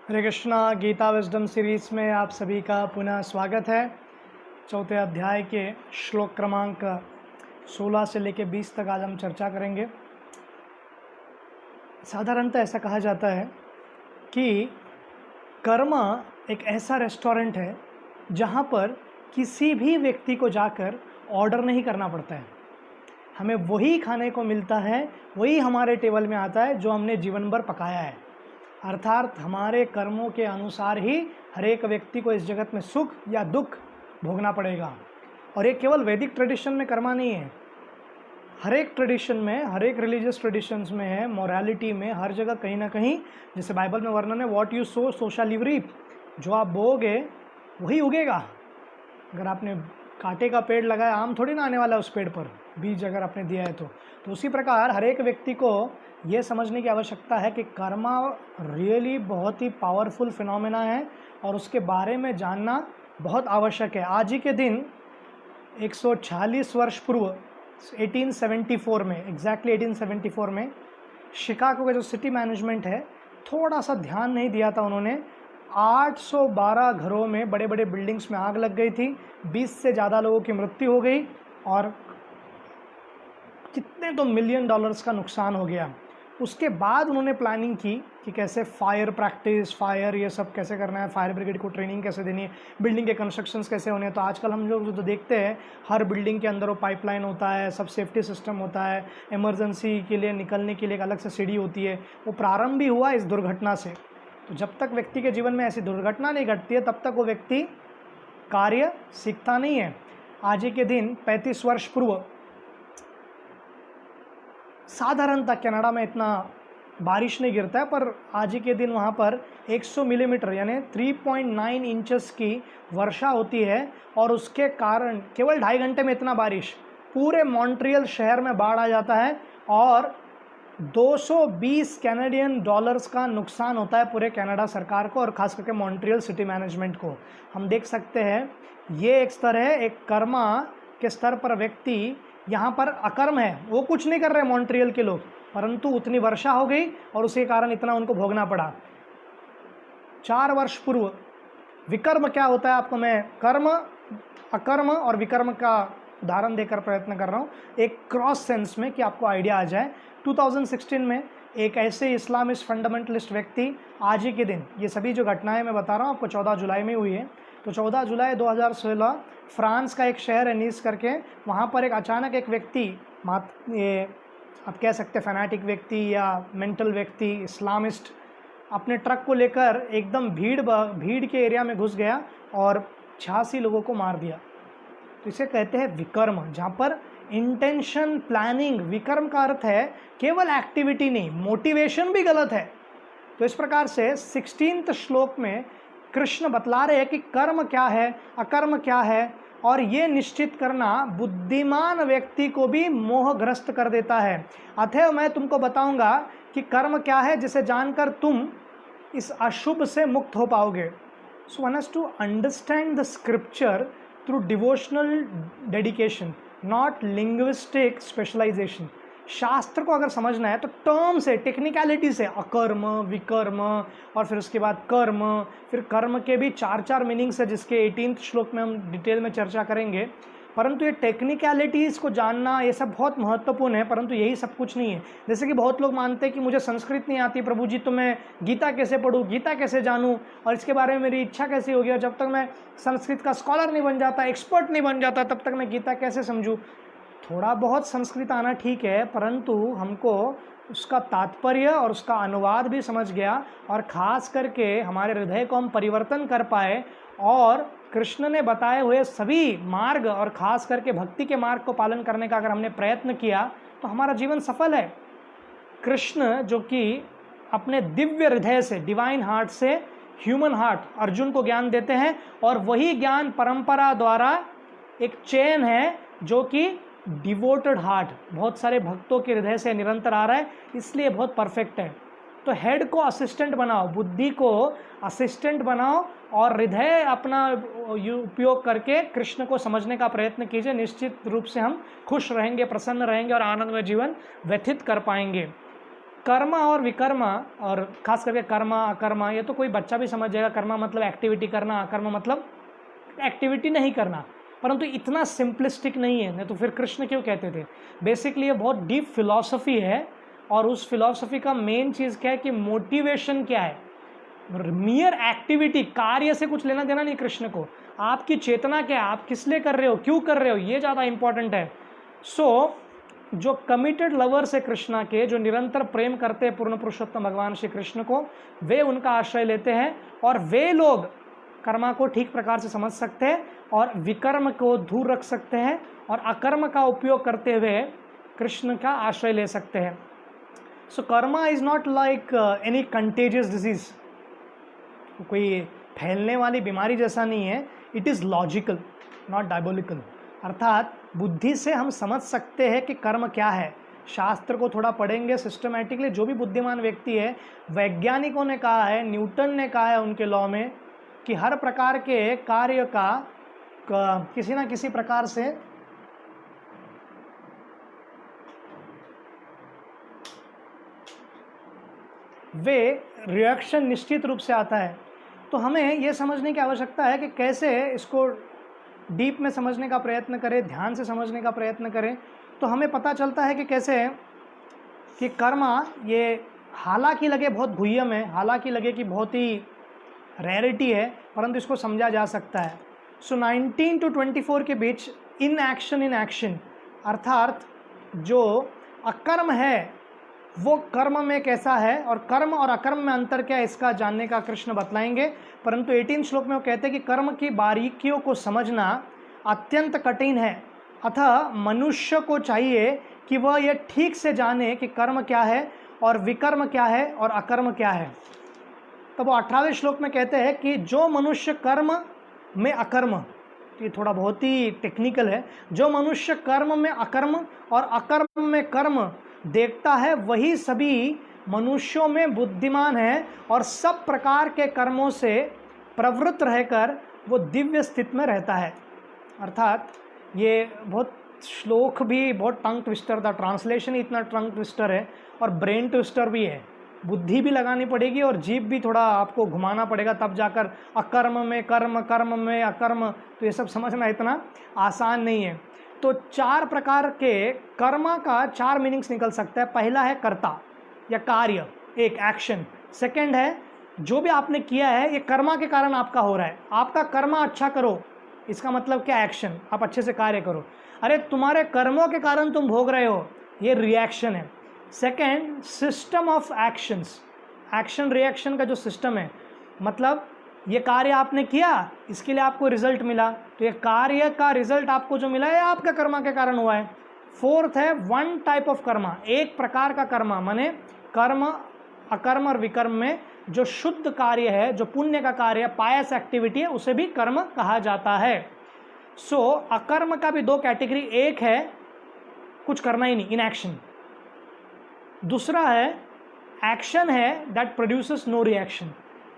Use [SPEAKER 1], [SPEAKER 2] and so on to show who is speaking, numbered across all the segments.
[SPEAKER 1] हरे Krishna. Gita wisdom series में आप सभी का पुनः स्वागत है। चौथे अध्याय के श्लोक क्रमांक 16 से लेकर 20 तक आज हम चर्चा करेंगे। साधारणतः ऐसा कहा जाता है कि कर्म एक ऐसा रेस्टोरेंट है जहाँ पर किसी भी व्यक्ति को जाकर ऑर्डर नहीं करना पड़ता है। हमें वही खाने को मिलता है, वही हमारे टेबल में आता है जो हमने जीवन भर पकाया है। अर्थात हमारे कर्मों के अनुसार ही हर एक व्यक्ति को इस जगत में सुख या दुख भोगना पड़ेगा। और ये केवल वैदिक ट्रेडिशन में कर्मा नहीं है, हर एक ट्रेडिशन में, हर एक रिलीजियस ट्रेडिशंस में है, मोरालिटी में, हर जगह कहीं ना कहीं। जैसे बाइबल में वर्णन है, what you sow so shall you reap. जो आप बोओगे वही उगेगा। अगर आपने कांटे का पेड़ लगाया, आम थोड़ी ना आने वाला है उस पेड़ पर, बीज अगर आपने दिया है तो उसी प्रकार हर एक व्यक्ति को ये समझने की आवश्यकता है कि कर्मा रियली बहुत ही पावरफुल फिनोमेना है और उसके बारे में जानना बहुत आवश्यक है। आज ही के दिन 146 वर्ष पूर्व 1874 में, एग्जैक्टली 1874 में शिकागो का जो सिटी मैनेजमेंट है, थोड़ा सा ध्यान नहीं दिया था उन्होंने। 812 घरों में, बड़े बड़े बिल्डिंग्स में आग लग गई थी, 20 से ज़्यादा लोगों की मृत्यु हो गई और कितने तो मिलियन डॉलर्स का नुकसान हो गया। उसके बाद उन्होंने प्लानिंग की कि कैसे फायर प्रैक्टिस, फायर ये सब कैसे करना है, फायर ब्रिगेड को ट्रेनिंग कैसे देनी है, बिल्डिंग के कंस्ट्रक्शंस कैसे होने हैं। तो आजकल हम लोग जो देखते हैं, हर बिल्डिंग के अंदर वो पाइपलाइन होता है, सब सेफ्टी सिस्टम होता है, इमरजेंसी के लिए निकलने के लिए एक अलग से सीढ़ी होती है। वो प्रारंभ भी हुआ इस दुर्घटना से। तो जब तक व्यक्ति के जीवन में ऐसी दुर्घटना नहीं घटती है, तब तक वो व्यक्ति कार्य सीखता नहीं है। आज ही के दिन 35 वर्ष पूर्व साधारणतः कनाडा में इतना बारिश नहीं गिरता है, पर आज ही के दिन वहाँ पर 100 मिलीमीटर यानी 3.9 इंचेस की वर्षा होती है और उसके कारण केवल 2.5 घंटे में इतना बारिश, पूरे मॉन्ट्रियल शहर में बाढ़ आ जाता है और 220 कैनेडियन डॉलर्स का नुकसान होता है पूरे कनाडा सरकार को और ख़ास करके मॉन्ट्रियल सिटी मैनेजमेंट को। हम देख सकते हैं ये एक स्तर है, एक कर्मा के स्तर पर व्यक्ति यहाँ पर अकर्म है, वो कुछ नहीं कर रहे मॉन्ट्रियल के लोग, परंतु उतनी वर्षा हो गई और उसके कारण इतना उनको भोगना पड़ा। 4 वर्ष पूर्व विकर्म क्या होता है आपको मैं कर्म, अकर्म और विकर्म का उदाहरण देकर प्रयत्न कर रहा हूँ, एक क्रॉस सेंस में कि आपको आइडिया आ जाए। 2016 में एक ऐसे इस्लामिस्ट फंडामेंटलिस्ट व्यक्ति, आज ही के दिन, ये सभी जो घटनाएं मैं बता रहा हूँ आपको 14 जुलाई में हुई है, तो 14 जुलाई 2016 फ्रांस का एक शहर है नीस करके, वहाँ पर एक अचानक एक व्यक्ति, ये आप कह सकते हैं फैनाटिक व्यक्ति या मेंटल व्यक्ति, इस्लामिस्ट, अपने ट्रक को लेकर एकदम भीड़ के एरिया में घुस गया और 86 लोगों को मार दिया। तो इसे कहते हैं विकर्म, जहाँ पर इंटेंशन, प्लानिंग। विकर्म का अर्थ है केवल एक्टिविटी नहीं, मोटिवेशन भी गलत है। तो इस प्रकार से 16वें श्लोक में कृष्ण बतला रहे हैं कि कर्म क्या है, अकर्म क्या है, और ये निश्चित करना बुद्धिमान व्यक्ति को भी मोहग्रस्त कर देता है। अतः मैं तुमको बताऊंगा कि कर्म क्या है, जिसे जानकर तुम इस अशुभ से मुक्त हो पाओगे। So one has to understand the scripture through devotional dedication, not linguistic specialization. शास्त्र को अगर समझना है तो टर्म से, टेक्निकलिटी से, अकर्म, विकर्म और फिर उसके बाद कर्म, फिर कर्म के भी 4 मीनिंग्स है जिसके 18वें श्लोक में हम डिटेल में चर्चा करेंगे। परंतु ये टेक्निकलिटीज़ को जानना ये सब बहुत महत्वपूर्ण है, परंतु यही सब कुछ नहीं है। जैसे कि बहुत लोग मानते हैं कि मुझे संस्कृत नहीं आती प्रभु जी, तो मैं गीता कैसे पढूं, गीता कैसे जानूं और इसके बारे में मेरी इच्छा कैसे होगी, और जब तक मैं संस्कृत का स्कॉलर नहीं बन जाता, एक्सपर्ट नहीं बन जाता, तब तक मैं गीता कैसे समझूं। थोड़ा बहुत संस्कृत आना ठीक है, परंतु हमको उसका तात्पर्य और उसका अनुवाद भी समझ गया और ख़ास करके हमारे हृदय को हम परिवर्तन कर पाए और कृष्ण ने बताए हुए सभी मार्ग और ख़ास करके भक्ति के मार्ग को पालन करने का अगर हमने प्रयत्न किया तो हमारा जीवन सफल है। कृष्ण जो कि अपने दिव्य हृदय से, डिवाइन हार्ट से ह्यूमन हार्ट अर्जुन को ज्ञान देते हैं और वही ज्ञान परंपरा द्वारा एक चेन है जो कि डिवोटेड हार्ट, बहुत सारे भक्तों के हृदय से निरंतर आ रहा है, इसलिए बहुत परफेक्ट है। तो हेड को असिस्टेंट बनाओ, बुद्धि को असिस्टेंट बनाओ और हृदय अपना उपयोग करके कृष्ण को समझने का प्रयत्न कीजिए। निश्चित रूप से हम खुश रहेंगे, प्रसन्न रहेंगे और आनंदमय जीवन व्यतीत कर पाएंगे। कर्मा और विकर्मा, और खास करके कर्मा अकर्मा, ये तो कोई बच्चा भी समझ जाएगा। कर्मा मतलब एक्टिविटी करना, अकर्मा मतलब एक्टिविटी नहीं करना, परंतु इतना सिंपलिस्टिक नहीं है। नहीं तो फिर कृष्ण क्यों कहते थे? बेसिकली ये बहुत डीप फिलॉसफी है, और उस फिलॉसफी का मेन चीज़ क्या है कि मोटिवेशन क्या है। मियर एक्टिविटी, कार्य से कुछ लेना देना नहीं कृष्ण को। आपकी चेतना क्या है, आप किस लिए कर रहे हो, क्यों कर रहे हो, ये ज़्यादा इंपॉर्टेंट है। सो जो कमिटेड लवर्स है कृष्णा के, जो निरंतर प्रेम करते हैं पूर्ण पुरुषोत्तम भगवान श्री कृष्ण को, वे उनका आश्रय लेते हैं, और वे लोग कर्मा को ठीक प्रकार से समझ सकते हैं और विकर्म को दूर रख सकते हैं, और अकर्म का उपयोग करते हुए कृष्ण का आश्रय ले सकते हैं। So karma is not like any contagious disease, कोई फैलने वाली बीमारी जैसा नहीं है। It is logical, not diabolical. अर्थात बुद्धि से हम समझ सकते हैं कि कर्म क्या है। शास्त्र को थोड़ा पढ़ेंगे सिस्टमैटिकली, जो भी बुद्धिमान व्यक्ति है, वैज्ञानिकों ने कहा है, न्यूटन ने कहा है उनके लॉ में, कि हर प्रकार के कार्य का किसी ना किसी प्रकार से वे रिएक्शन निश्चित रूप से आता है। तो हमें यह समझने की आवश्यकता है कि कैसे इसको डीप में समझने का प्रयत्न करें, ध्यान से समझने का प्रयत्न करें। तो हमें पता चलता है कि कैसे कि कर्मा, ये हालांकि लगे बहुत गुह्यम है, हालांकि लगे कि बहुत ही रेयरिटी है, परंतु इसको समझा जा सकता है। सो 19 to 24 के बीच इन एक्शन, अर्थात जो अकर्म है वो कर्म में कैसा है, और कर्म और अकर्म में अंतर क्या है, इसका जानने का कृष्ण बतलाएंगे। परंतु 18 श्लोक में वो कहते हैं कि कर्म की बारीकियों को समझना अत्यंत कठिन है, अतः मनुष्य को चाहिए कि वह यह ठीक से जाने कि कर्म क्या है और विकर्म क्या है और अकर्म क्या है। तब वो 18वें श्लोक में कहते हैं कि जो मनुष्य कर्म में अकर्म, ये थोड़ा बहुत ही टेक्निकल है, जो मनुष्य कर्म में अकर्म और अकर्म में कर्म देखता है, वही सभी मनुष्यों में बुद्धिमान है, और सब प्रकार के कर्मों से प्रवृत्त रहकर वो दिव्य स्थिति में रहता है। अर्थात ये बहुत श्लोक भी बहुत टंग ट्विस्टर था, ट्रांसलेशन ही इतना टंग ट्विस्टर है, और ब्रेन ट्विस्टर भी है। बुद्धि भी लगानी पड़ेगी और जीभ भी थोड़ा आपको घुमाना पड़ेगा, तब जाकर अकर्म में कर्म, कर्म में अकर्म, तो ये सब समझना इतना आसान नहीं है। तो 4 प्रकार के कर्मा का 4 मीनिंग्स निकल सकता है। पहला है कर्ता या कार्य, एक एक्शन। सेकंड है जो भी आपने किया है ये कर्मा के कारण आपका हो रहा है, आपका कर्मा अच्छा करो, इसका मतलब क्या, एक्शन, आप अच्छे से कार्य करो। अरे तुम्हारे कर्मों के कारण तुम भोग रहे हो, ये रिएक्शन है। Second, system of actions, action reaction का जो सिस्टम है, मतलब ये कार्य आपने किया, इसके लिए आपको रिजल्ट मिला, तो ये कार्य का रिजल्ट आपको जो मिला है आपका कर्मा के कारण हुआ है। फोर्थ है वन टाइप ऑफ कर्मा, एक प्रकार का कर्मा, माने कर्म, अकर्म और विकर्म में जो शुद्ध कार्य है, जो पुण्य का कार्य है, पायस एक्टिविटी है, उसे भी कर्म कहा जाता है। सो अकर्म का भी 2 कैटेगरी, एक है कुछ करना ही नहीं, इनएक्शन, दूसरा है एक्शन है दैट प्रोड्यूसेस नो रिएक्शन,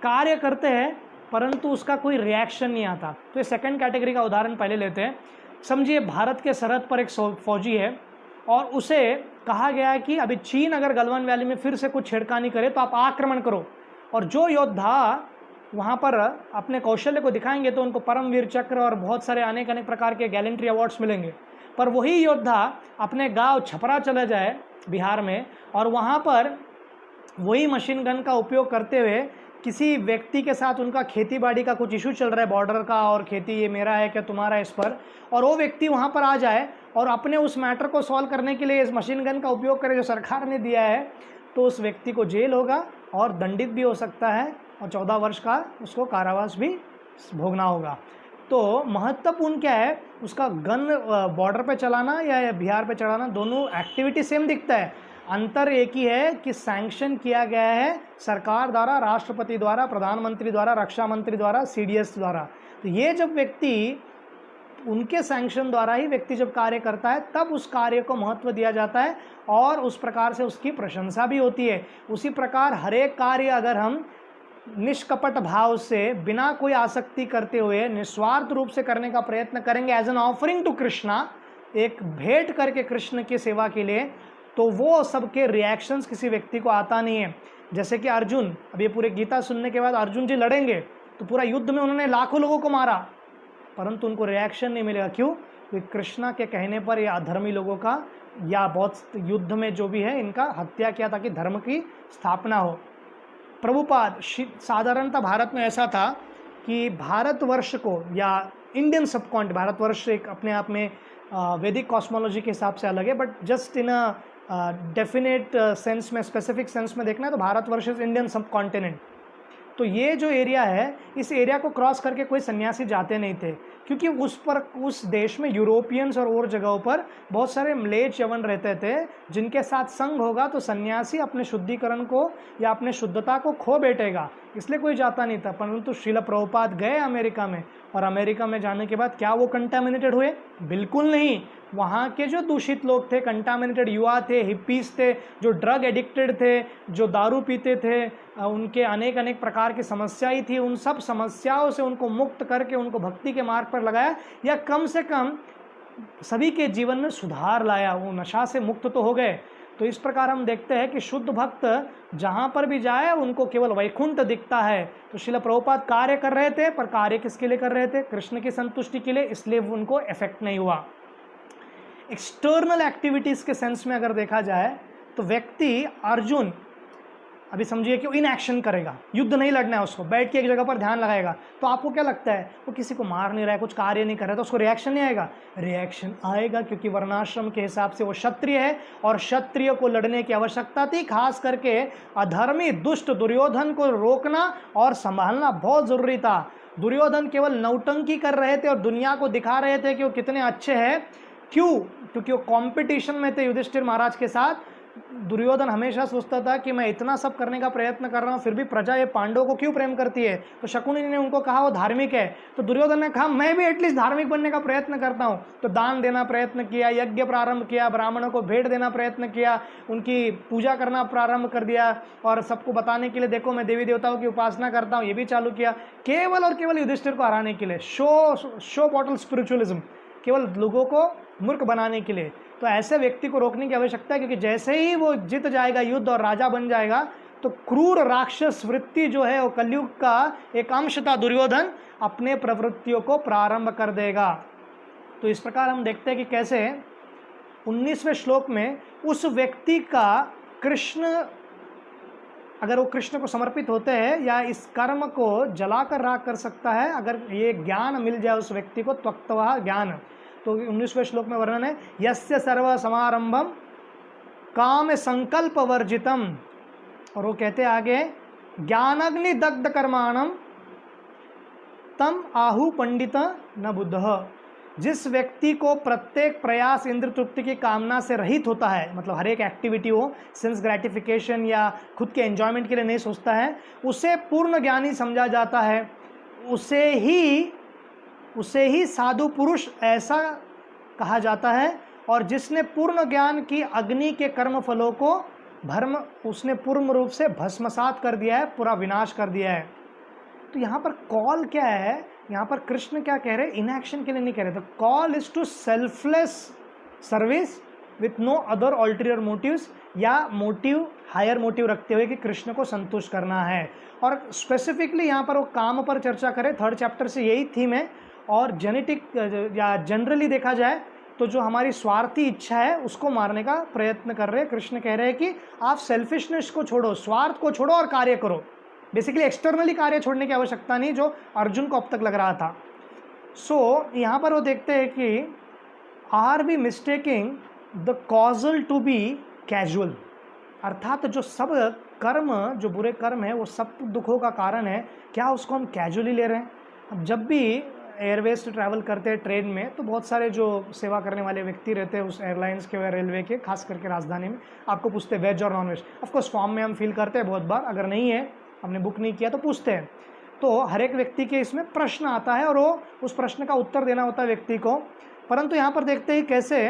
[SPEAKER 1] कार्य करते हैं परंतु उसका कोई रिएक्शन नहीं आता। तो ये सेकंड कैटेगरी का उदाहरण पहले लेते हैं। समझिए भारत के सरहद पर एक फौजी है और उसे कहा गया है कि अभी चीन अगर गलवान वैली में फिर से कुछ छेड़खानी करे तो आप आक्रमण करो, और जो योद्धा वहाँ पर अपने कौशल्य को दिखाएंगे तो उनको परमवीर चक्र और बहुत सारे अनेक प्रकार के गैलेंट्री अवार्ड्स मिलेंगे। पर वही योद्धा अपने गांव छपरा चला जाए बिहार में, और वहाँ पर वही मशीन गन का उपयोग करते हुए किसी व्यक्ति के साथ उनका खेती बाड़ी का कुछ इशू चल रहा है, बॉर्डर का, और खेती ये मेरा है क्या तुम्हारा है इस पर, और वो व्यक्ति वहाँ पर आ जाए और अपने उस मैटर को सॉल्व करने के लिए इस मशीन गन का उपयोग करे जो सरकार ने दिया है, तो उस व्यक्ति को जेल होगा और दंडित भी हो सकता है, और 14 वर्ष का उसको कारावास भी भोगना होगा। तो महत्वपूर्ण क्या है, उसका गन बॉर्डर पे चलाना या बिहार पे चलाना, दोनों एक्टिविटी सेम दिखता है, अंतर एक ही है कि सैंक्शन किया गया है सरकार द्वारा, राष्ट्रपति द्वारा, प्रधानमंत्री द्वारा, रक्षा मंत्री द्वारा, सीडीएस द्वारा। तो ये जब व्यक्ति, उनके सैंक्शन द्वारा ही व्यक्ति जब कार्य करता है तब उस कार्य को महत्व दिया जाता है और उस प्रकार से उसकी प्रशंसा भी होती है। उसी प्रकार हर एक कार्य अगर हम निष्कपट भाव से, बिना कोई आसक्ति करते हुए, निस्वार्थ रूप से करने का प्रयत्न करेंगे as an offering to Krishna, एक भेंट करके कृष्ण की सेवा के लिए, तो वो सबके रिएक्शंस किसी व्यक्ति को आता नहीं है। जैसे कि अर्जुन, अब ये पूरे गीता सुनने के बाद अर्जुन जी लड़ेंगे तो पूरा युद्ध में उन्होंने लाखों लोगों को मारा, परंतु उनको रिएक्शन नहीं मिलेगा। क्यों? क्योंकि कृष्णा के कहने पर या अधर्मी लोगों का या बहुत युद्ध में जो भी है इनका हत्या किया ताकि धर्म की स्थापना हो। प्रभुपाद साधारणतः भारत में ऐसा था कि भारतवर्ष को या इंडियन सबकॉन्टिनेंट, भारतवर्ष एक अपने आप में वैदिक कॉस्मोलॉजी के हिसाब से अलग है, but just in a definite sense में, स्पेसिफिक सेंस में देखना है तो भारतवर्ष इज इंडियन सबकॉन्टिनेंट। तो ये जो एरिया है, इस एरिया को क्रॉस करके कोई सन्यासी जाते नहीं थे, क्योंकि उस देश में यूरोपियंस और जगहों पर बहुत सारे म्लेच्छ यवन रहते थे जिनके साथ संग होगा तो सन्यासी अपने शुद्धिकरण को या अपने शुद्धता को खो बैठेगा, इसलिए कोई जाता नहीं था। परंतु श्रील प्रभुपाद गए अमेरिका में, और अमेरिका में जाने के बाद क्या वो कंटामिनेटेड हुए? बिल्कुल नहीं। वहाँ के जो दूषित लोग थे, कंटामिनेटेड युवा थे, हिप्पीज थे, जो ड्रग एडिक्टेड थे, जो दारू पीते थे, उनके अनेक प्रकार की समस्याएं थी, उन सब समस्याओं से उनको मुक्त करके उनको भक्ति के मार्ग पर लगाया, या कम से कम सभी के जीवन में सुधार लाया, वो नशा से मुक्त तो हो गए। तो इस प्रकार हम देखते हैं कि शुद्ध भक्त जहाँ पर भी जाए उनको केवल वैकुंठ दिखता है। तो श्रील प्रभुपाद कार्य कर रहे थे, पर कार्य किसके लिए कर रहे थे? कृष्ण की संतुष्टि के लिए, इसलिए उनको इफेक्ट नहीं हुआ। एक्सटर्नल एक्टिविटीज के सेंस में अगर देखा जाए तो व्यक्ति अर्जुन अभी समझिए कि वो इन एक्शन करेगा, युद्ध नहीं लड़ना है उसको, बैठ के एक जगह पर ध्यान लगाएगा, तो आपको क्या लगता है वो किसी को मार नहीं रहा है, कुछ कार्य नहीं कर रहा है, तो उसको रिएक्शन नहीं आएगा? रिएक्शन आएगा, क्योंकि वर्णाश्रम के हिसाब से वो क्षत्रिय है और क्षत्रिय को लड़ने की आवश्यकता थी। खास करके अधर्मी दुष्ट दुर्योधन को रोकना और संभालना बहुत जरूरी था। दुर्योधन केवल नौटंकी कर रहे थे और दुनिया को दिखा रहे थे कि वो कितने अच्छे हैं। क्यों? क्योंकि वो कॉम्पिटिशन में थे युधिष्ठिर महाराज के साथ। दुर्योधन हमेशा सोचता था कि मैं इतना सब करने का प्रयत्न कर रहा हूँ, फिर भी प्रजा ये पांडवों को क्यों प्रेम करती है? तो शकुनी ने उनको कहा वो धार्मिक है, तो दुर्योधन ने कहा मैं भी एटलीस्ट धार्मिक बनने का प्रयत्न करता हूँ। तो दान देना प्रयत्न किया, यज्ञ प्रारंभ किया, ब्राह्मणों को भेंट देना प्रयत्न किया, उनकी पूजा करना प्रारंभ कर दिया, और सबको बताने के लिए देखो मैं देवी देवताओं की उपासना करता हूँ, ये भी चालू किया, केवल और केवल युधिष्ठिर को हराने के लिए। शो बॉटल स्पिरिचुअलिज्म, केवल लोगों को मूर्ख बनाने के लिए। तो ऐसे व्यक्ति को रोकने की आवश्यकता है, क्योंकि जैसे ही वो जीत जाएगा युद्ध और राजा बन जाएगा तो क्रूर राक्षस वृत्ति जो है वो कलयुग का एक अंश था, दुर्योधन अपने प्रवृत्तियों को प्रारंभ कर देगा। तो इस प्रकार हम देखते हैं कि कैसे 19वें श्लोक में उस व्यक्ति का कृष्ण, अगर वो कृष्ण को समर्पित होते हैं या इस कर्म को जलाकर राख कर सकता है, अगर ये ज्ञान मिल जाए उस व्यक्ति को, त्वक्तवा ज्ञान। तो 19वें श्लोक में वर्णन है यस्य सर्व समारंभम काम संकल्प वर्जितम, और वो कहते आगे ज्ञानाग्नि दग्ध कर्माणम तम आहु पंडित न बुद्ध। जिस व्यक्ति को प्रत्येक प्रयास इंद्र तृप्ति की कामना से रहित होता है, मतलब हर एक एक्टिविटी हो सेंस ग्रेटिफिकेशन या खुद के एंजॉयमेंट के लिए नहीं सोचता है, उसे पूर्ण ज्ञानी समझा जाता है। उसे ही साधु पुरुष ऐसा कहा जाता है। और जिसने पूर्ण ज्ञान की अग्नि के कर्म फलों को उसने पूर्ण रूप से भस्मसात कर दिया है, पूरा विनाश कर दिया है। तो यहाँ पर कॉल क्या है? यहाँ पर कृष्ण क्या कह रहे हैं? इनएक्शन के लिए नहीं कह रहे। तो call is to selfless service with no other ulterior motives, या मोटिव हायर मोटिव रखते हुए कि कृष्ण को संतुष्ट करना है। और स्पेसिफिकली यहाँ पर वो काम पर चर्चा करें, 3rd चैप्टर से यही थीम है। और जेनेटिक या जनरली देखा जाए तो जो हमारी स्वार्थी इच्छा है उसको मारने का प्रयत्न कर रहे हैं। कृष्ण कह रहे हैं कि आप सेल्फिशनेस को छोड़ो, स्वार्थ को छोड़ो और कार्य करो। बेसिकली एक्सटर्नली कार्य छोड़ने की आवश्यकता नहीं, जो अर्जुन को अब तक लग रहा था। यहाँ पर वो देखते हैं कि are we mistaking the causal to be casual, अर्थात जो सब कर्म, जो बुरे कर्म है वो सब दुखों का कारण है, क्या उसको हम कैजुअली ले रहे हैं? अब जब भी एयरवेज से ट्रैवल करते हैं ट्रेन में, तो बहुत सारे जो सेवा करने वाले व्यक्ति रहते हैं उस एयरलाइंस के या रेलवे के, खास करके राजधानी में, आपको पूछते हैं वेज और नॉन वेज। ऑफकोर्स फॉर्म में हम फिल करते हैं बहुत बार, अगर नहीं है, हमने बुक नहीं किया तो पूछते हैं। तो हर एक व्यक्ति के इसमें प्रश्न आता है और वो उस प्रश्न का उत्तर देना होता है व्यक्ति को। परंतु यहाँ पर देखते हैं कैसे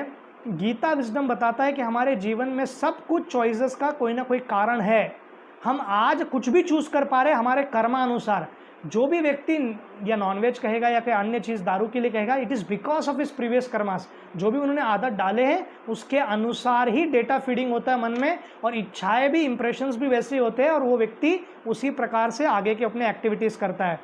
[SPEAKER 1] गीता विजडम बताता है कि हमारे जीवन में सब कुछ चॉइसेस का कोई ना कोई कारण है। हम आज कुछ भी चूज कर पा रहे हैं हमारे कर्मानुसार, जो भी व्यक्ति या नॉनवेज कहेगा या कोई अन्य चीज़ दारू के लिए कहेगा, it is because of his previous karmas. जो भी उन्होंने आदत डाले हैं उसके अनुसार ही डेटा फीडिंग होता है मन में, और इच्छाएं भी, इंप्रेशंस भी वैसे ही होते हैं, और वो व्यक्ति उसी प्रकार से आगे के अपने एक्टिविटीज़ करता है।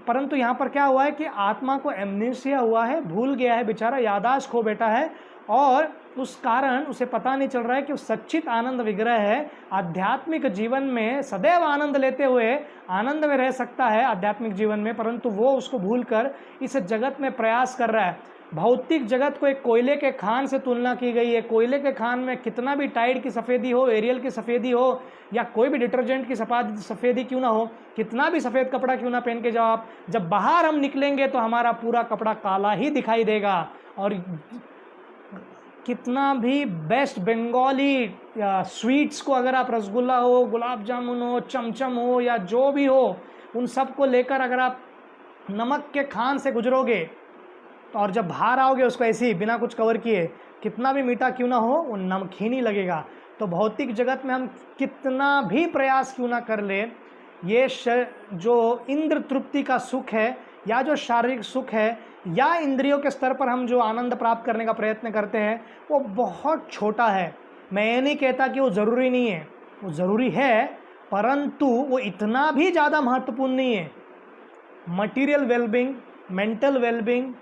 [SPEAKER 1] परंतु यहाँ पर क्या हुआ है कि आत्मा को एमनेसिया हुआ है, भूल गया है बेचारा, यादाश्त खो बैठा है, और उस कारण उसे पता नहीं चल रहा है कि वो सच्चित आनंद विग्रह है। आध्यात्मिक जीवन में सदैव आनंद लेते हुए आनंद में रह सकता है आध्यात्मिक जीवन में, परंतु वो उसको भूलकर इस जगत में प्रयास कर रहा है। भौतिक जगत को एक कोयले के खान से तुलना की गई है। कोयले के खान में कितना भी टाइड की सफ़ेदी हो, एरियल की सफ़ेदी हो, या कोई भी डिटर्जेंट की सफ़ेदी क्यों ना हो, कितना भी सफ़ेद कपड़ा क्यों ना पहन के जाओ आप, जब बाहर हम निकलेंगे तो हमारा पूरा कपड़ा काला ही दिखाई देगा। और कितना भी बेस्ट बंगाली स्वीट्स को, अगर आप रसगुल्ला हो, गुलाब जामुन हो, चमचम हो, या जो भी हो, उन सब को लेकर अगर आप नमक के खान से गुजरोगे तो, और जब बाहर आओगे उसको ऐसे ही बिना कुछ कवर किए, कितना भी मीठा क्यों ना हो, वो नमकीन ही लगेगा। तो भौतिक जगत में हम कितना भी प्रयास क्यों ना कर ले, ये जो इंद्र तृप्ति का सुख है, या जो शारीरिक सुख है, या इंद्रियों के स्तर पर हम जो आनंद प्राप्त करने का प्रयत्न करते हैं, वो बहुत छोटा है। मैं ये नहीं कहता कि वो ज़रूरी नहीं है, वो ज़रूरी है, परंतु वो इतना भी ज़्यादा महत्वपूर्ण नहीं है। मटीरियल वेलबींग, मेंटल वेलबींग,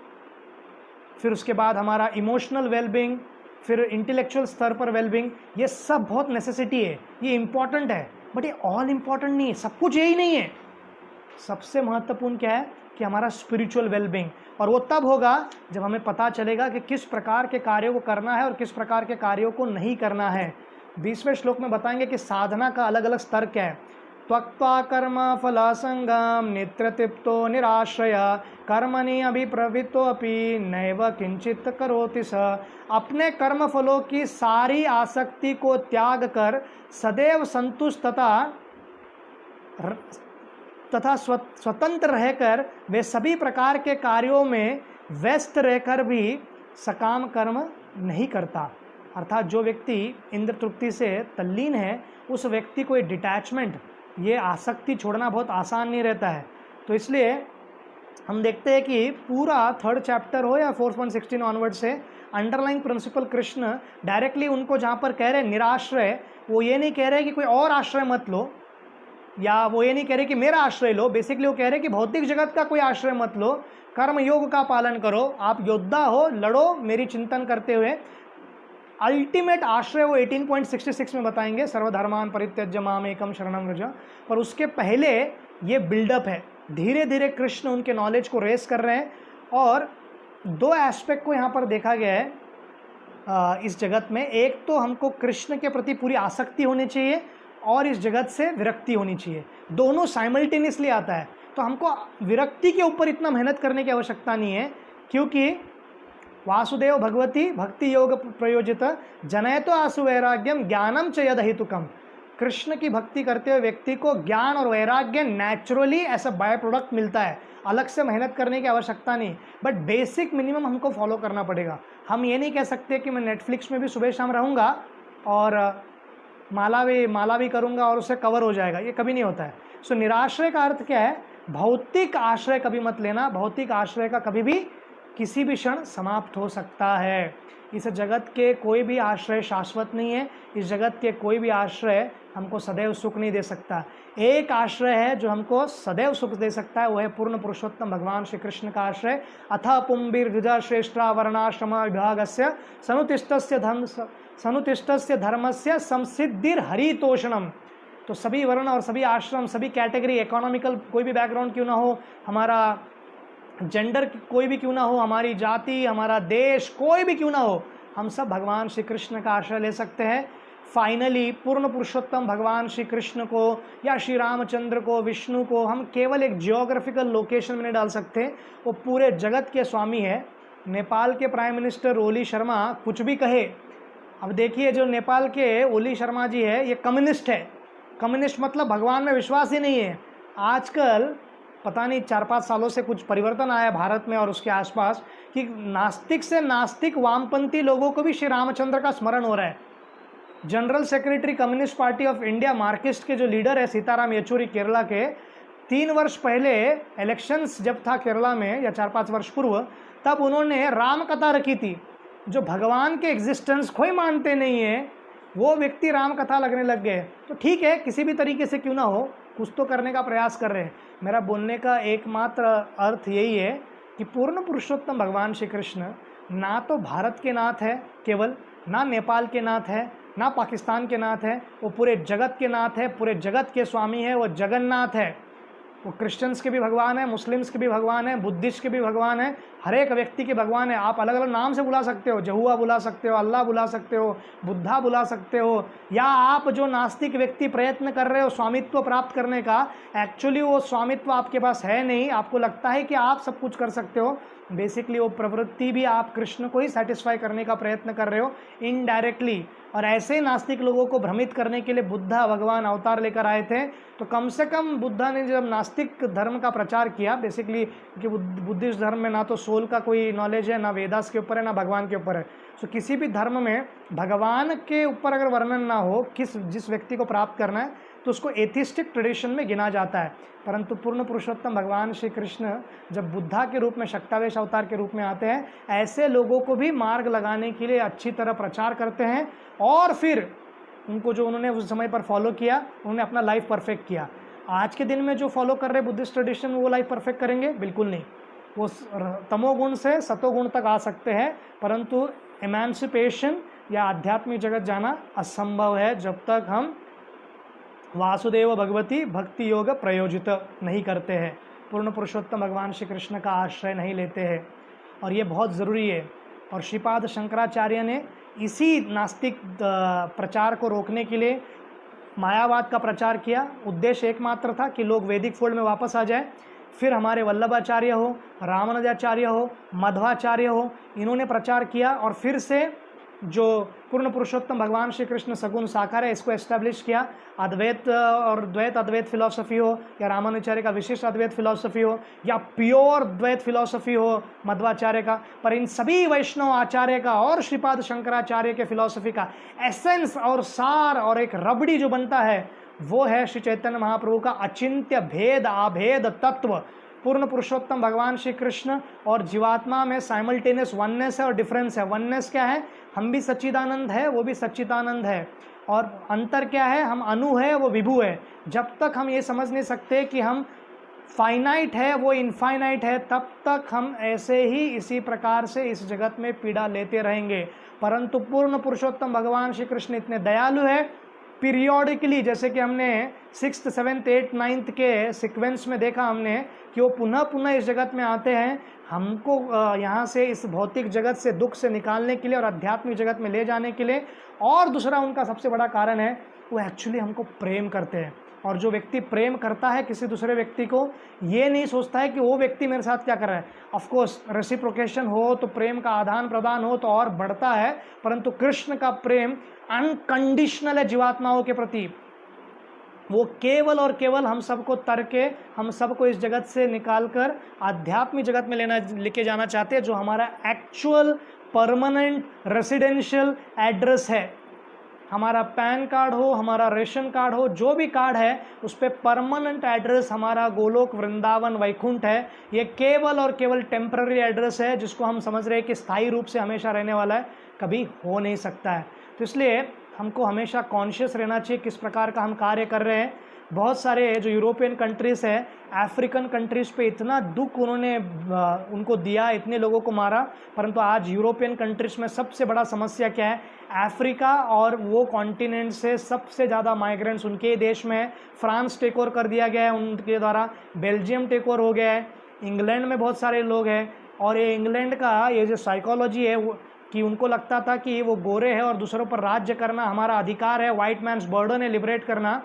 [SPEAKER 1] फिर उसके बाद हमारा इमोशनल वेलबींग, फिर इंटेलेक्चुअल स्तर पर वेलबींग, ये सब बहुत नेसेसिटी है, ये इम्पॉर्टेंट है, बट ये ऑल इम्पॉर्टेंट नहीं है, सब कुछ यही नहीं है। सबसे महत्वपूर्ण क्या है कि हमारा स्पिरिचुअल वेलबींग, और वो तब होगा जब हमें पता चलेगा कि किस प्रकार के कार्यों को करना है और किस प्रकार के कार्यों को नहीं करना है। 20वें श्लोक में बताएंगे कि साधना का अलग अलग स्तर क्या है। त्वक्त्वा कर्म फलासंगम नित्यतृप्तो निराश्रय कर्मणि अभिप्रवृत्तोऽपि नैव किंचित करोति स। अपने कर्म फलों की सारी आसक्ति को त्याग कर सदैव संतुष्ट तथा स्वतंत्र रहकर वे सभी प्रकार के कार्यों में व्यस्त रहकर भी सकाम कर्म नहीं करता। अर्थात जो व्यक्ति इंद्र तृप्ति से तल्लीन है, उस व्यक्ति को ये डिटैचमेंट, ये आसक्ति छोड़ना बहुत आसान नहीं रहता है। तो इसलिए हम देखते हैं कि पूरा 3rd चैप्टर हो या 4.16 ऑनवर्ड से अंडरलाइन प्रिंसिपल कृष्ण डायरेक्टली उनको जहाँ पर कह रहे हैं निराश्रय, वो ये नहीं कह रहे कि कोई और आश्रय मत लो, या वो ये नहीं कह रहे कि मेरा आश्रय लो। बेसिकली वो कह रहे कि भौतिक जगत का कोई आश्रय मत लो, कर्म योग का पालन करो, आप योद्धा हो, लड़ो मेरी चिंतन करते हुए। अल्टीमेट आश्रय वो 18.66 में बताएंगे, सर्वधर्मान परित्यज्य माम एकम शरणं व्रज। पर उसके पहले ये बिल्डअप है, धीरे धीरे कृष्ण उनके नॉलेज को रेस कर रहे हैं। और 2 एस्पेक्ट को यहाँ पर देखा गया है इस जगत में। एक तो हमको कृष्ण के प्रति पूरी आसक्ति होनी चाहिए, और इस जगत से विरक्ति होनी चाहिए। दोनों साइमल्टेनियसली आता है। तो हमको विरक्ति के ऊपर इतना मेहनत करने की आवश्यकता नहीं है, क्योंकि वासुदेव भगवती भक्ति योग प्रयोजित जनयतो आसु वैराग्यम ज्ञानम च यद हेतुकम। कृष्ण की भक्ति करते हुए व्यक्ति को ज्ञान और वैराग्य नेचुरली ऐसा बाय प्रोडक्ट मिलता है, अलग से मेहनत करने की आवश्यकता नहीं। बट बेसिक मिनिमम हमको फॉलो करना पड़ेगा। हम ये नहीं कह सकते कि मैं नेटफ्लिक्स में भी सुबह शाम रहूँगा और माला भी करूँगा और उससे कवर हो जाएगा, ये कभी नहीं होता है। सो निराश्रय का अर्थ क्या है? भौतिक आश्रय कभी मत लेना। भौतिक आश्रय का कभी भी किसी भी क्षण समाप्त हो सकता है। इस जगत के कोई भी आश्रय शाश्वत नहीं है। इस जगत के कोई भी आश्रय हमको सदैव सुख नहीं दे सकता। एक आश्रय है जो हमको सदैव सुख दे सकता है, वह है पूर्ण पुरुषोत्तम भगवान श्री कृष्ण का आश्रय। अथ पुंबिर्द्विजा श्रेष्ठा वर्णाश्रम विभागस्य सनुतिष्ठस्य धर्मस्य संसिद्धिर हरितोषणम। तो सभी वर्ण और सभी आश्रम, सभी कैटेगरी, इकोनॉमिकल कोई भी बैकग्राउंड क्यों ना हो, हमारा जेंडर कोई भी क्यों ना हो, हमारी जाति, हमारा देश कोई भी क्यों ना हो, हम सब भगवान श्री कृष्ण का आश्रय ले सकते हैं। फाइनली पूर्ण पुरुषोत्तम भगवान श्री कृष्ण को या श्री रामचंद्र को, विष्णु को हम केवल एक जियोग्राफिकल लोकेशन में नहीं डाल सकते। वो पूरे जगत के स्वामी है। नेपाल के प्राइम मिनिस्टर ओली शर्मा कुछ भी कहे, अब देखिए जो नेपाल के ओली शर्मा जी है ये कम्युनिस्ट है। कम्युनिस्ट मतलब भगवान में विश्वास ही नहीं है। आजकल पता नहीं 4-5 सालों से कुछ परिवर्तन आया भारत में और उसके आसपास कि नास्तिक से नास्तिक वामपंथी लोगों को भी श्री रामचंद्र का स्मरण हो रहा है। General secretary communist party of India Marxist के जो लीडर है सीताराम येचूरी केरला के, 3 वर्ष पहले इलेक्शंस जब था केरला में, या 4-5 वर्ष पूर्व, तब उन्होंने राम कथा रखी थी। जो भगवान के एग्जिस्टेंस को ही मानते नहीं है वो व्यक्ति राम कथा लगने लग गए। तो ठीक है, किसी भी तरीके से क्यों ना हो, कुछ तो करने का प्रयास कर रहे हैं। मेरा बोलने का एकमात्र अर्थ यही है कि पूर्ण पुरुषोत्तम भगवान श्री कृष्ण ना तो भारत के नाथ है केवल, ना नेपाल के नाथ है, ना पाकिस्तान के नाथ है, वो पूरे जगत के नाथ है, पूरे जगत के स्वामी है, वो जगन्नाथ है। वो क्रिश्चियंस के भी भगवान है, मुस्लिम्स के भी भगवान है, बुद्धिस्ट के भी भगवान है, हर एक व्यक्ति के भगवान है। आप अलग अलग नाम से बुला सकते हो, जहुआ बुला सकते हो, अल्लाह बुला सकते हो, बुद्धा बुला सकते हो, या आप जो नास्तिक व्यक्ति प्रयत्न कर रहे हो स्वामित्व प्राप्त करने का, एक्चुअली वो स्वामित्व आपके पास है नहीं, आपको लगता है कि आप सब कुछ कर सकते हो। बेसिकली वो प्रवृत्ति भी आप कृष्ण को ही सेटिस्फाई करने का प्रयत्न कर रहे हो इनडायरेक्टली। और ऐसे नास्तिक लोगों को भ्रमित करने के लिए बुद्धा भगवान अवतार लेकर आए थे। तो कम से कम बुद्धा ने जब नास्तिक धर्म का प्रचार किया, बेसिकली कि बुद्धिस्ट धर्म में ना तो सोल का कोई नॉलेज है, ना वेदास के ऊपर है, ना भगवान के ऊपर है। तो किसी भी धर्म में भगवान के ऊपर अगर वर्णन ना हो जिस व्यक्ति को प्राप्त करना है, तो उसको एथिस्टिक ट्रेडिशन में गिना जाता है। परंतु पूर्ण पुरुषोत्तम भगवान श्री कृष्ण जब बुद्धा के रूप में, शक्तावेश अवतार के रूप में आते हैं, ऐसे लोगों को भी मार्ग लगाने के लिए अच्छी तरह प्रचार करते हैं, और फिर उनको जो उन्होंने उस समय पर फॉलो किया, उन्होंने अपना लाइफ परफेक्ट किया। आज के दिन में जो फॉलो कर रहे बुद्धिस्ट ट्रेडिशन, वो लाइफ परफेक्ट करेंगे? बिल्कुल नहीं। वो तमोगुण से सतोगुण तक आ सकते हैं, परंतु एमेंसिपेशन या आध्यात्मिक जगत जाना असंभव है जब तक हम वासुदेव भगवती भक्ति योग प्रयोजित नहीं करते हैं, पूर्ण पुरुषोत्तम भगवान श्री कृष्ण का आश्रय नहीं लेते हैं। और ये बहुत ज़रूरी है। और श्रीपाद शंकराचार्य ने इसी नास्तिक प्रचार को रोकने के लिए मायावाद का प्रचार किया। उद्देश्य एकमात्र था कि लोग वैदिक फोल्ड में वापस आ जाए। फिर हमारे वल्लभाचार्य हो, रामानुजाचार्य हो, मध्वाचार्य हो, इन्होंने प्रचार किया और फिर से जो पूर्ण पुरुषोत्तम भगवान श्री कृष्ण सगुण साकार है, इसको एस्टेब्लिश किया। अद्वैत और द्वैत अद्वैत फिलॉसफी हो, या रामानुजाचार्य का विशिष्ट अद्वैत फिलॉसफी हो, या प्योर द्वैत फिलॉसफी हो मध्वाचार्य का, पर इन सभी वैष्णव आचार्य का और श्रीपाद शंकराचार्य के फिलॉसफी का एसेंस और सार और एक रबड़ी जो बनता है, वो है श्री चैतन्य महाप्रभु का अचिंत्य भेद आभेद तत्व। पूर्ण पुरुषोत्तम भगवान श्री कृष्ण और जीवात्मा में साइमल्टेनियस वननेस है और डिफरेंस है। वननेस क्या है? हम भी सच्चिदानंद है, वो भी सच्चिदानंद है। और अंतर क्या है? हम अनु है, वो विभु है। जब तक हम ये समझ नहीं सकते कि हम फाइनाइट है, वो इनफाइनाइट है, तब तक हम ऐसे ही इसी प्रकार से इस जगत में पीड़ा लेते रहेंगे। परंतु पूर्ण पुरुषोत्तम भगवान श्री कृष्ण इतने दयालु है, पीरियोडिकली, जैसे कि हमने 6th 7th 8th 9th के सीक्वेंस में देखा हमने कि वो पुनः पुनः इस जगत में आते हैं, हमको यहाँ से इस भौतिक जगत से, दुख से निकालने के लिए और आध्यात्मिक जगत में ले जाने के लिए। और दूसरा उनका सबसे बड़ा कारण है, वो एक्चुअली हमको प्रेम करते हैं। और जो व्यक्ति प्रेम करता है किसी दूसरे व्यक्ति को, ये नहीं सोचता है कि वो व्यक्ति मेरे साथ क्या कर रहा है। ऑफ कोर्स रेसिप्रोकेशन हो तो, प्रेम का आदान प्रदान हो तो और बढ़ता है, परंतु कृष्ण का प्रेम अनकंडीशनल है जीवात्माओं के प्रति। वो केवल और केवल हम सबको तरके, हम सबको इस जगत से निकालकर आध्यात्मिक जगत में लेके जाना चाहते हैं, जो हमारा एक्चुअल परमानेंट रेसिडेंशियल एड्रेस है। हमारा पैन कार्ड हो, हमारा रेशन कार्ड हो, जो भी कार्ड है, उस पर परमानेंट एड्रेस हमारा गोलोक वृंदावन वैकुंठ है। ये केवल और केवल टेम्पररी एड्रेस है, जिसको हम समझ रहे हैं कि स्थायी रूप से हमेशा रहने वाला है, कभी हो नहीं सकता है। तो इसलिए हमको हमेशा कॉन्शियस रहना चाहिए किस प्रकार का हम कार्य कर रहे हैं। बहुत सारे जो यूरोपियन कंट्रीज़ है, अफ्रीकन कंट्रीज़ पे इतना दुख उन्होंने उनको दिया, इतने लोगों को मारा, परंतु आज यूरोपियन कंट्रीज़ में सबसे बड़ा समस्या क्या है? अफ्रीका और वो कॉन्टिनेंट से सबसे ज़्यादा माइग्रेंट्स उनके देश में है। फ्रांस टेक ओवर कर दिया गया है उनके द्वारा, बेल्जियम टेक ओवर हो गया है, इंग्लैंड में बहुत सारे लोग हैं। और ये इंग्लैंड का ये जो साइकोलॉजी है वो, कि उनको लगता था कि वो गोरे हैं और दूसरों पर राज्य करना हमारा अधिकार है, वाइट मैन्स बर्डन है लिबरेट करना।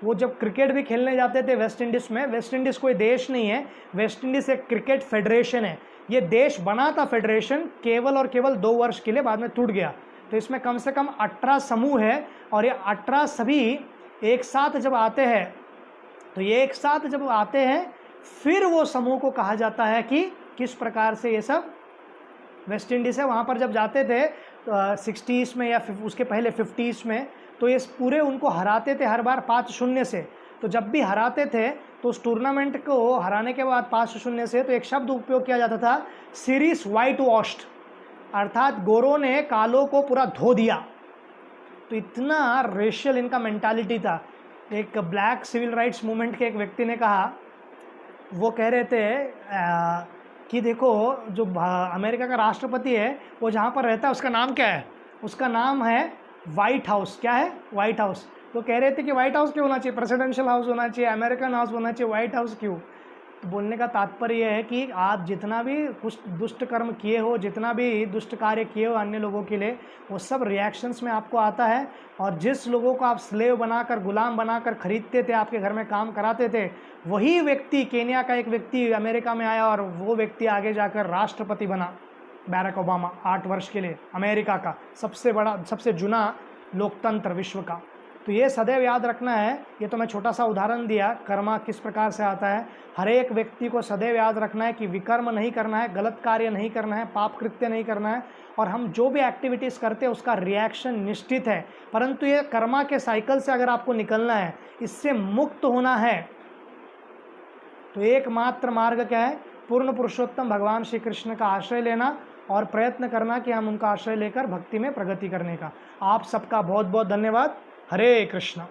[SPEAKER 1] वो जब क्रिकेट भी खेलने जाते थे वेस्ट इंडीज़ में, वेस्ट इंडीज़ कोई देश नहीं है, वेस्ट इंडीज़ एक क्रिकेट फेडरेशन है। ये देश बना था फेडरेशन केवल और केवल 2 वर्ष के लिए, बाद में टूट गया। तो इसमें कम से कम 18 समूह है, और ये 18 सभी एक साथ जब आते हैं, तो ये एक साथ जब आते हैं, फिर वो समूह को कहा जाता है कि किस प्रकार से ये सब वेस्ट इंडीज़ है। वहाँ पर जब जाते थे 60s में या उसके पहले 50s में, तो ये पूरे उनको हराते थे हर बार 5-0 से। तो जब भी हराते थे तो उस टूर्नामेंट को हराने के बाद 5-0 से तो एक शब्द उपयोग किया जाता था, सीरीज वाइट वॉश्ड, अर्थात गोरों ने कालों को पूरा धो दिया। तो इतना रेशियल इनका मेंटालिटी था। एक ब्लैक सिविल राइट्स मूवमेंट के एक व्यक्ति ने कहा, वो कह रहे थे कि देखो जो अमेरिका का राष्ट्रपति है वो जहाँ पर रहता है उसका नाम क्या है, उसका नाम है वाइट हाउस। क्या है? White house. तो कह रहे थे कि वाइट हाउस क्यों होना चाहिए, प्रेसिडेंशियल हाउस होना चाहिए, अमेरिकन हाउस होना चाहिए, वाइट हाउस क्यों? तो बोलने का तात्पर्य यह है कि आप जितना भी कुछ दुष्ट कर्म किए हो, जितना भी दुष्ट कार्य किए हो अन्य लोगों के लिए, वो सब रिएक्शंस में आपको आता है। और जिस लोगों को आप स्लेव बनाकर, गुलाम बनाकर खरीदते थे, आपके घर में काम कराते थे, वही व्यक्ति, केन्या का एक व्यक्ति अमेरिका में आया और वो व्यक्ति आगे जाकर राष्ट्रपति बना, बैरक ओबामा, 8 वर्ष के लिए, अमेरिका का सबसे बड़ा, सबसे जुना लोकतंत्र विश्व का। तो ये सदैव याद रखना है। ये तो मैं छोटा सा उदाहरण दिया कर्मा किस प्रकार से आता है। हर एक व्यक्ति को सदैव याद रखना है कि विकर्म नहीं करना है, गलत कार्य नहीं करना है, पाप कृत्य नहीं करना है, और हम जो भी एक्टिविटीज़ करते हैं उसका रिएक्शन निश्चित है। परंतु ये कर्मा के साइकिल से अगर आपको निकलना है, इससे मुक्त होना है, तो एकमात्र मार्ग क्या है? पूर्ण पुरुषोत्तम भगवान श्री कृष्ण का आश्रय लेना और प्रयत्न करना कि हम उनका आश्रय लेकर भक्ति में प्रगति करने का। आप सबका बहुत बहुत धन्यवाद। हरे कृष्णा।